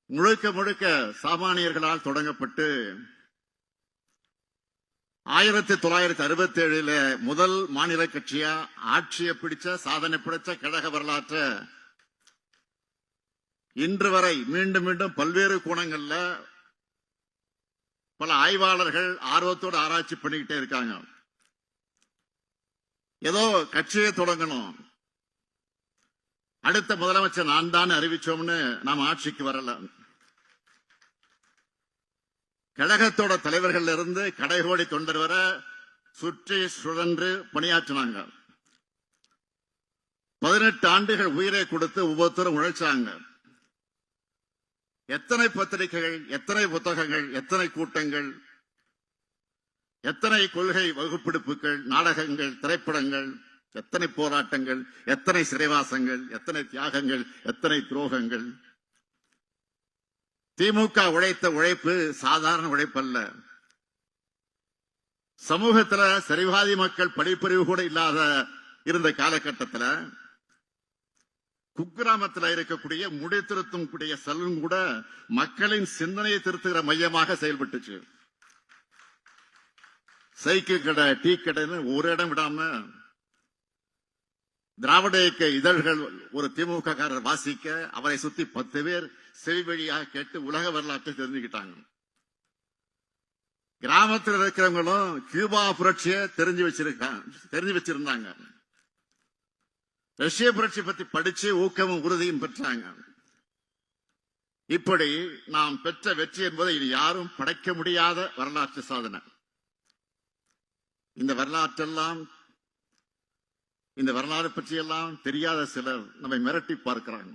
முழுக்க முழுக்க சாமானியர்களால் தொடங்கப்பட்டு 1967 முதல் மாநில கட்சியா ஆட்சியை பிடிச்ச சாதனை பிடிச்ச கழக வரலாற்ற இன்று வரை மீண்டும் மீண்டும் பல்வேறு கோணங்கள்ல பல ஆய்வாளர்கள் ஆர்வத்தோடு ஆராய்ச்சி பண்ணிக்கிட்டே இருக்காங்க. ஏதோ கட்சியை தொடங்கணும், அடுத்த முதலமைச்சர் நான் தான் அறிவிச்சோம்னு நாம் ஆட்சிக்கு வரல. கழகத்தோட தலைவர்கள் இருந்து கடைகோடி தொண்டர் வர சுற்றி சுழன்று பணியாற்றினாங்க. 18 ஆண்டுகள் உயிரை கொடுத்து ஒவ்வொருத்தரும் உழைச்சாங்க. எத்தனை பத்திரிகைகள், எத்தனை புத்தகங்கள், எத்தனை கூட்டங்கள், எத்தனை கொள்கை வகுப்பெடுப்புகள், நாடகங்கள், திரைப்படங்கள், எத்தனை போராட்டங்கள், எத்தனை சிறைவாசங்கள், எத்தனை தியாகங்கள், எத்தனை துரோகங்கள். திமுக உழைத்த உழைப்பு சாதாரண உழைப்பல்ல. சமூகத்துல சரிவாதி மக்கள் படிப்பறிவு கூட இல்லாத இருந்த காலகட்டத்தில் குக்கிராமத்தில் இருக்கக்கூடிய முடி திருத்தும் கூடிய சலூன் கூட மக்களின் சிந்தனையை திருத்துகிற மையமாக செயல்பட்டுச்சு. சைக்கிள் கடை, டீ கடைன்னு ஒரு இடம் விடாம திராவிட இயக்க இதழ்கள் ஒரு திமுக காரர் வாசிக்க அவரை சுத்தி 10 பேர் செவி வழியாக கேட்டு உலக வரலாற்றை தெரிஞ்சுக்கிட்டாங்க. கிராமத்தில் இருக்கிறவங்களும் கியூபா புரட்சியை தெரிஞ்சு வச்சிருந்தாங்க. ரஷ்ய புரட்சி பத்தி படிச்சு ஊக்கமும் உறுதியும் பெற்றாங்க. இப்படி நாம் பெற்ற வெற்றி என்பதை இனி யாரும் படைக்க முடியாத வரலாற்று சாதனை. இந்த வரலாறு பற்றியெல்லாம் தெரியாத சிலர் நம்மை மிரட்டி பார்க்கிறாங்க.